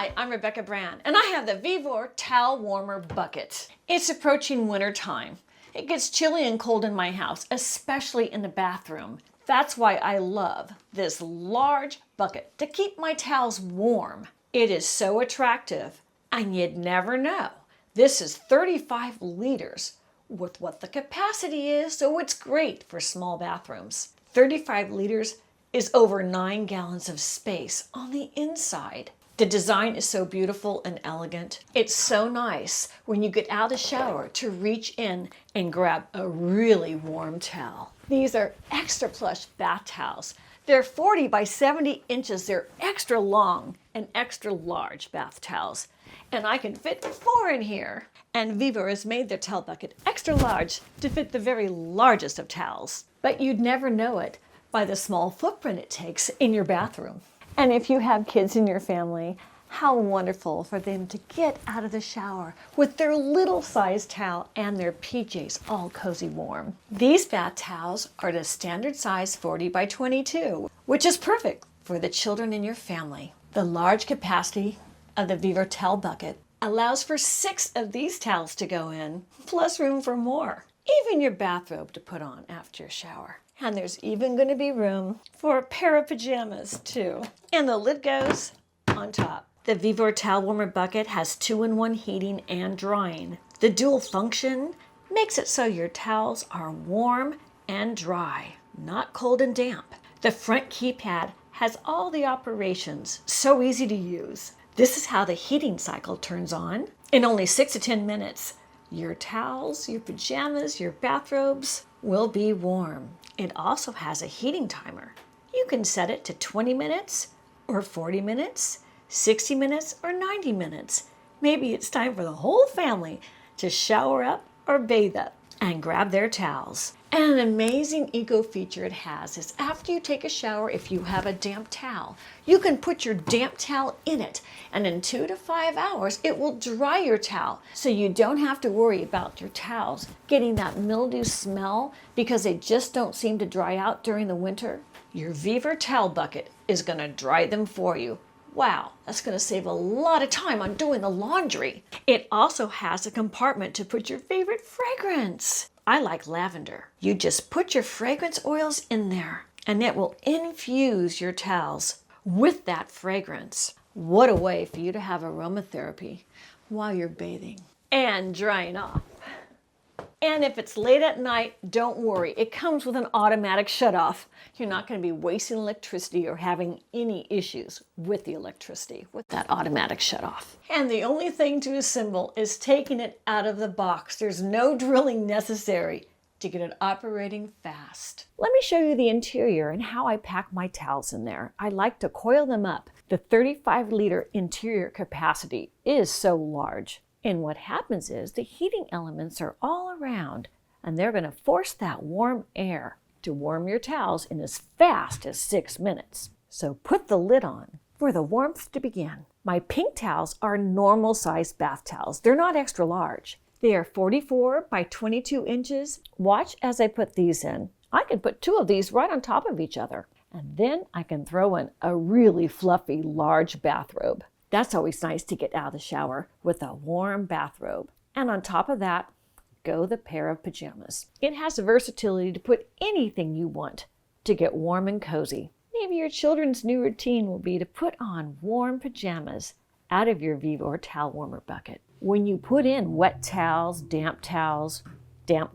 Hi, I'm Rebecca Brand, and I have the VEVOR Towel Warmer Bucket. It's approaching winter time. It gets chilly and cold in my house, especially in the bathroom. That's why I love this large bucket to keep my towels warm. It is so attractive, and you'd never know. This is 35 liters with what the capacity is, so it's great for small bathrooms. 35 liters is over 9 gallons of space on the inside. The design is so beautiful and elegant. It's so nice when you get out of the shower to reach in and grab a really warm towel. These are extra plush bath towels. They're 40 by 70 inches. They're extra long and extra large bath towels. And I can fit 4 in here. And VEVOR has made their towel bucket extra large to fit the very largest of towels. But you'd never know it by the small footprint it takes in your bathroom. And if you have kids in your family, how wonderful for them to get out of the shower with their little size towel and their PJs all cozy warm. These bath towels are the standard size 40 by 22, which is perfect for the children in your family. The large capacity of the VEVOR Towel Bucket allows for 6 of these towels to go in, plus room for more. Even your bathrobe to put on after your shower. And there's even going to be room for a pair of pajamas too. And the lid goes on top. The VEVOR Towel Warmer Bucket has 2-in-1 heating and drying. The dual function makes it so your towels are warm and dry, not cold and damp. The front keypad has all the operations, so easy to use. This is how the heating cycle turns on. In only 6 to 10 minutes, your towels, your pajamas, your bathrobes will be warm. It also has a heating timer. You can set it to 20 minutes or 40 minutes, 60 minutes or 90 minutes. Maybe it's time for the whole family to shower up or bathe up and grab their towels. And an amazing eco feature it has is after you take a shower, if you have a damp towel, you can put your damp towel in it, and in 2 to 5 hours, it will dry your towel. So you don't have to worry about your towels getting that mildew smell because they just don't seem to dry out during the winter. Your VEVOR Towel Bucket is going to dry them for you. Wow, that's going to save a lot of time on doing the laundry. It also has a compartment to put your favorite fragrance. I like lavender. You just put your fragrance oils in there and it will infuse your towels with that fragrance. What a way for you to have aromatherapy while you're bathing and drying off. And if it's late at night, don't worry. It comes with an automatic shutoff. You're not going to be wasting electricity or having any issues with the electricity with that automatic shutoff. And the only thing to assemble is taking it out of the box. There's no drilling necessary to get it operating fast. Let me show you the interior and how I pack my towels in there. I like to coil them up. The 35-liter interior capacity is so large. And what happens is the heating elements are all around and they're going to force that warm air to warm your towels in as fast as 6 minutes. So put the lid on for the warmth to begin. My pink towels are normal sized bath towels. They're not extra large. They are 44 by 22 inches. Watch as I put these in. I can put 2 of these right on top of each other. And then I can throw in a really fluffy large bathrobe. That's always nice to get out of the shower with a warm bathrobe. And on top of that, go the pair of pajamas. It has the versatility to put anything you want to get warm and cozy. Maybe your children's new routine will be to put on warm pajamas out of your VEVOR Towel Warmer Bucket. When you put in wet towels, damp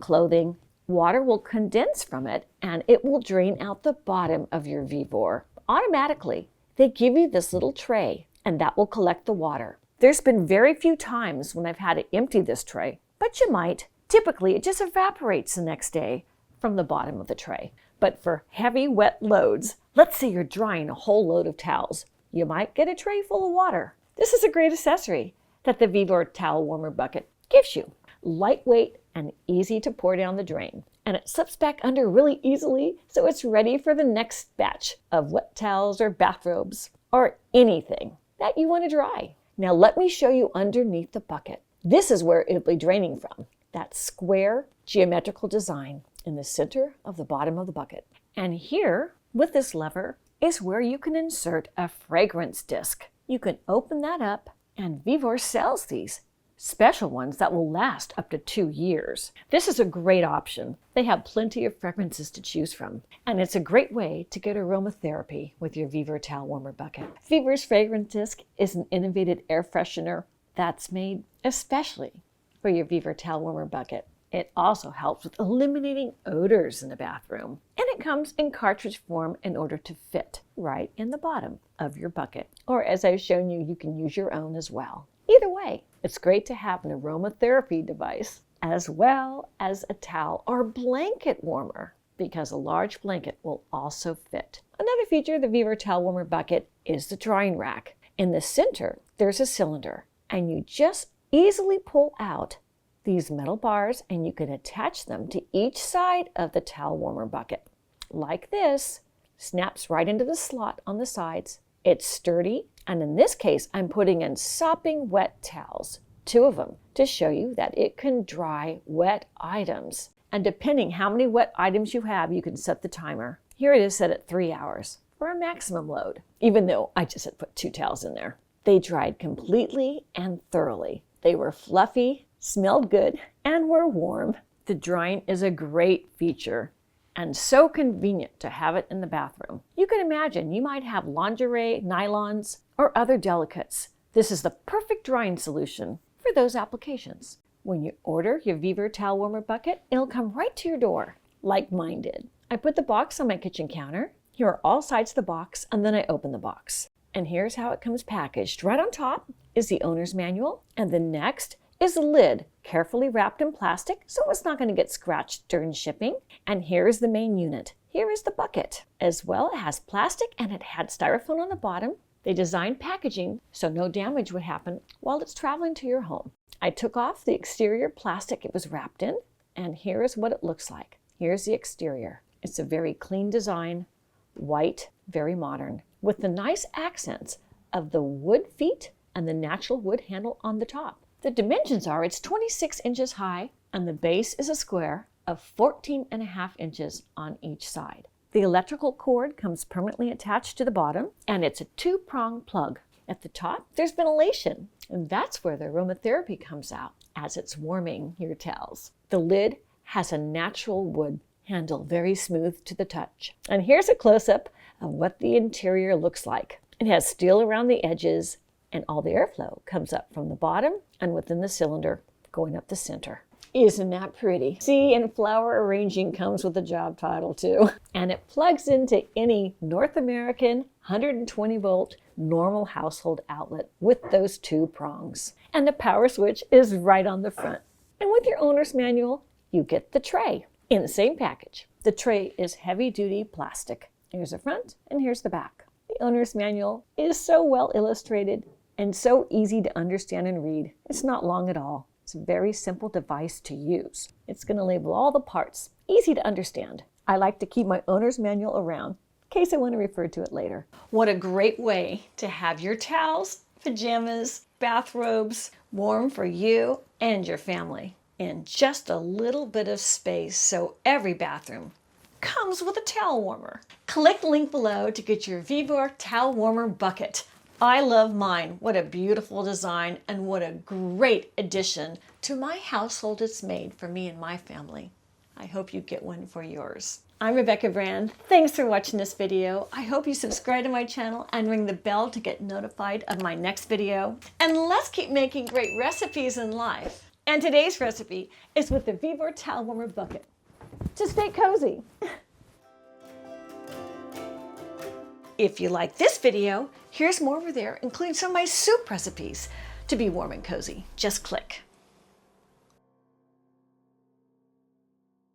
clothing, water will condense from it and it will drain out the bottom of your VEVOR automatically. They give you this little tray and that will collect the water. There's been very few times when I've had to empty this tray, but you might. Typically, it just evaporates the next day from the bottom of the tray. But for heavy, wet loads, let's say you're drying a whole load of towels, you might get a tray full of water. This is a great accessory that the VEVOR Towel Warmer Bucket gives you. Lightweight and easy to pour down the drain. And it slips back under really easily, so it's ready for the next batch of wet towels or bathrobes or anything that you want to dry. Now let me show you underneath the bucket. This is where it'll be draining from. That square geometrical design in the center of the bottom of the bucket. And here, with this lever, is where you can insert a fragrance disc. You can open that up, and VEVOR sells these special ones that will last up to 2 years. This is a great option. They have plenty of fragrances to choose from, and it's a great way to get aromatherapy with your VEVOR Towel Warmer Bucket. VEVOR's Fragrance Disc is an innovative air freshener that's made especially for your VEVOR Towel Warmer Bucket. It also helps with eliminating odors in the bathroom, and it comes in cartridge form in order to fit right in the bottom of your bucket. Or as I've shown you, you can use your own as well. Either way, it's great to have an aromatherapy device as well as a towel or blanket warmer, because a large blanket will also fit. Another feature of the VEVOR Towel Warmer Bucket is the drying rack. In the center, there's a cylinder, and you just easily pull out these metal bars and you can attach them to each side of the towel warmer bucket. Like this, snaps right into the slot on the sides. It's sturdy, and in this case, I'm putting in sopping wet towels, 2 of them, to show you that it can dry wet items. And depending how many wet items you have, you can set the timer. Here it is set at 3 hours for a maximum load, even though I just had put 2 towels in there. They dried completely and thoroughly. They were fluffy, smelled good, and were warm. The drying is a great feature and so convenient to have it in the bathroom. You can imagine you might have lingerie, nylons, or other delicates. This is the perfect drying solution for those applications. When you order your VEVOR Towel Warmer Bucket, it'll come right to your door, like mine did. I put the box on my kitchen counter. Here are all sides of the box, and then I open the box. And here's how it comes packaged. Right on top is the owner's manual, and then next is the lid, carefully wrapped in plastic so it's not going to get scratched during shipping. And here is the main unit. Here is the bucket. As well, it has plastic and it had styrofoam on the bottom. They designed packaging so no damage would happen while it's traveling to your home. I took off the exterior plastic it was wrapped in, and here is what it looks like. Here's the exterior. It's a very clean design, white, very modern, with the nice accents of the wood feet and the natural wood handle on the top. The dimensions are, it's 26 inches high, and the base is a square of 14.5 inches on each side. The electrical cord comes permanently attached to the bottom, and it's a 2-prong plug. At the top, there's ventilation, and that's where the aromatherapy comes out as it's warming your towels. The lid has a natural wood handle, very smooth to the touch. And here's a close-up of what the interior looks like. It has steel around the edges, and all the airflow comes up from the bottom and within the cylinder going up the center. Isn't that pretty? See, and flower arranging comes with the job title too. And it plugs into any North American 120 volt normal household outlet with those 2 prongs. And the power switch is right on the front. And with your owner's manual, you get the tray in the same package. The tray is heavy duty plastic. Here's the front and here's the back. The owner's manual is so well illustrated and so easy to understand and read. It's not long at all. It's a very simple device to use. It's going to label all the parts, easy to understand. I like to keep my owner's manual around in case I want to refer to it later. What a great way to have your towels, pajamas, bathrobes warm for you and your family in just a little bit of space, so every bathroom comes with a towel warmer. Click the link below to get your VEVOR Towel Warmer Bucket. I love mine. What a beautiful design, and what a great addition to my household it's made for me and my family. I hope you get one for yours. I'm Rebecca Brand. Thanks for watching this video. I hope you subscribe to my channel and ring the bell to get notified of my next video. And let's keep making great recipes in life. And today's recipe is with the VEVOR Towel Warmer Bucket. To stay cozy. If you like this video, here's more over there, including some of my soup recipes to be warm and cozy. Just click.